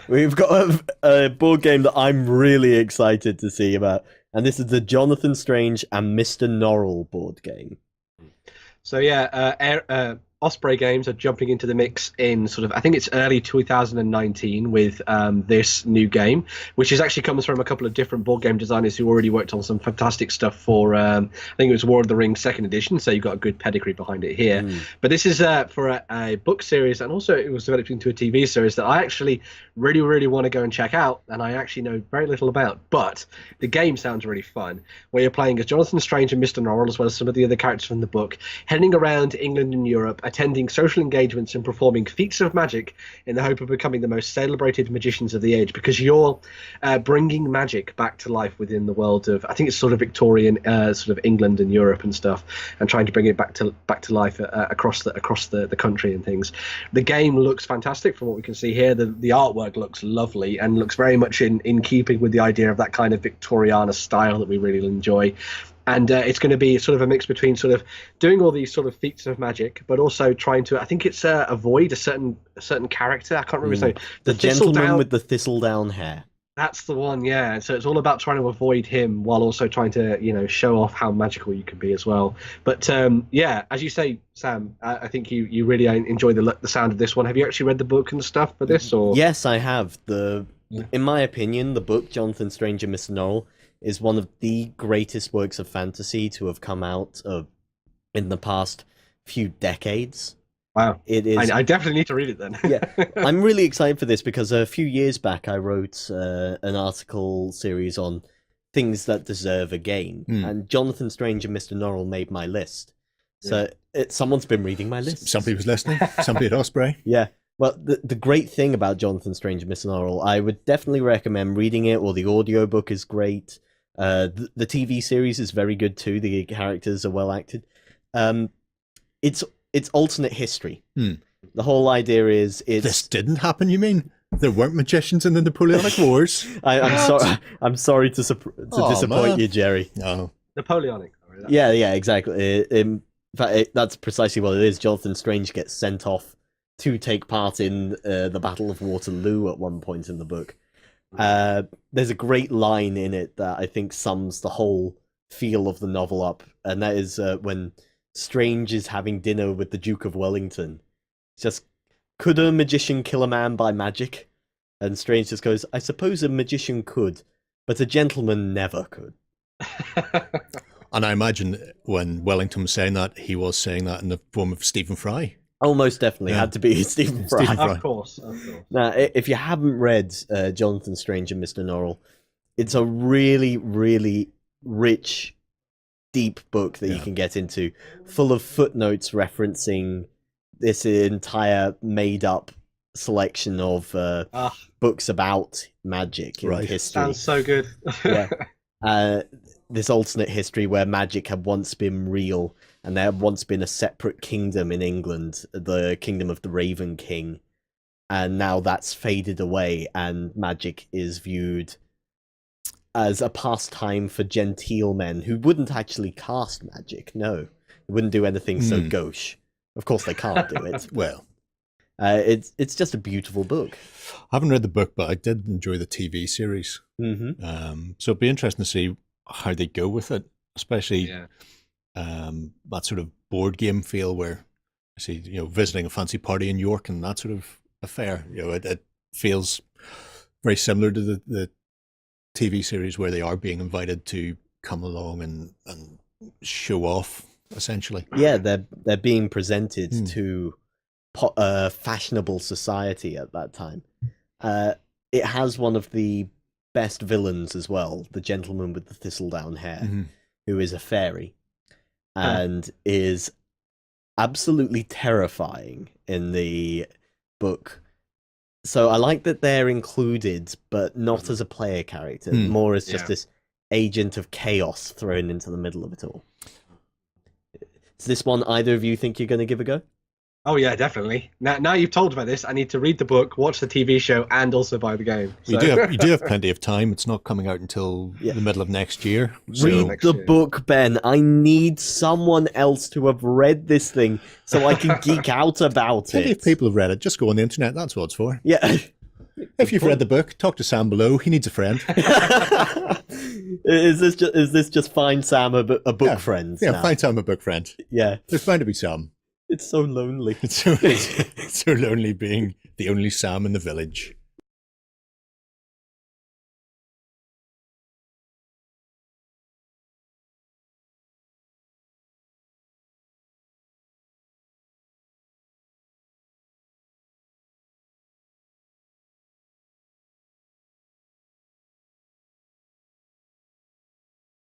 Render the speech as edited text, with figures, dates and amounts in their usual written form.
We've got a board game that I'm really excited to see about, and this is the Jonathan Strange and Mr. Norrell board game. So yeah, Osprey Games are jumping into the mix in sort of, I think it's early 2019 with this new game, which is actually comes from a couple of different board game designers who already worked on some fantastic stuff for, I think it was War of the Rings second edition, so you've got a good pedigree behind it here. But this is for a book series, and also it was developed into a TV series that I actually really, really want to go and check out, and I actually know very little about. But the game sounds really fun, where you're playing as Jonathan Strange and Mr. Norrell, as well as some of the other characters from the book, heading around England and Europe, attending social engagements and performing feats of magic in the hope of becoming the most celebrated magicians of the age, because you're bringing magic back to life within the world of, I think it's sort of Victorian sort of England and Europe and stuff, and trying to bring it back to life across the country and things. The game looks fantastic from what we can see here. The artwork looks lovely and looks very much in keeping with the idea of that kind of Victoriana style that we really enjoy. And it's going to be sort of a mix between sort of doing all these sort of feats of magic, but also trying to, I think it's avoid a certain character. I can't remember his name. The gentleman with the thistledown hair. That's the one, yeah. So it's all about trying to avoid him while also trying to, show off how magical you can be as well. But yeah, as you say, Sam, I think you really enjoy the sound of this one. Have you actually read the book and stuff for this? Or Yes, I have. In my opinion, the book Jonathan Strange and Mr. Norrell is one of the greatest works of fantasy to have come out in the past few decades. Wow. It is. I definitely need to read it then. Yeah, I'm really excited for this because a few years back I wrote an article series on things that deserve a game, and Jonathan Strange and Mr. Norrell made my list. So someone's been reading my list. Somebody was listening. Somebody at Osprey. Yeah. Well, the great thing about Jonathan Strange and Mr. Norrell, I would definitely recommend reading it, or the audiobook is great. The TV series is very good too. The characters are well acted. It's alternate history. The whole idea is this didn't happen. You mean there weren't magicians in the Napoleonic Wars? I'm sorry to disappoint you, Jerry. No, Napoleonic. Yeah, exactly. In fact, that's precisely what it is. Jonathan Strange gets sent off to take part in the Battle of Waterloo at one point in the book. There's a great line in it that I think sums the whole feel of the novel up, and that is when Strange is having dinner with the Duke of Wellington. It's just, could a magician kill a man by magic? And Strange just goes, I suppose a magician could, but a gentleman never could. And I imagine when Wellington was saying that, he was saying that in the form of Stephen Fry. Almost definitely had to be Stephen Fry. Of course. Now, if you haven't read Jonathan Strange and Mr. Norrell, it's a really, really rich, deep book that you can get into, full of footnotes referencing this entire made-up selection of books about magic and history. Sounds so good. This alternate history where magic had once been real, and there had once been a separate kingdom in England, the kingdom of the Raven King, and now that's faded away, and magic is viewed as a pastime for genteel men who wouldn't actually cast magic. No, they wouldn't do anything so gauche. Of course, they can't do it. Well, it's just a beautiful book. I haven't read the book, but I did enjoy the TV series. So it'd be interesting to see how they go with it, especially that sort of board game feel where I see, visiting a fancy party in York and that sort of affair. It feels very similar to the TV series where they are being invited to come along and show off, essentially. Yeah, they're being presented to fashionable society at that time. It has one of the best villains as well, the gentleman with the thistledown hair, who is a fairy and is absolutely terrifying in the book. So I like that they're included, but not as a player character, more as just this agent of chaos thrown into the middle of it all. Is this one either of you think you're going to give a go? Oh yeah, definitely. Now you've told about this, I need to read the book, watch the TV show, and also buy the game. So. You do have plenty of time. It's not coming out until the middle of next year. So. Read the book, Ben. I need someone else to have read this thing so I can geek out about Plenty of people have read it. Just go on the internet. That's what it's for. Yeah. If you've read the book, talk to Sam below. He needs a friend. Is this just find Sam a book friend? Yeah, now? find Sam a book friend. Yeah, there's bound to be some. It's so lonely. It's so lonely being the only Sam in the village.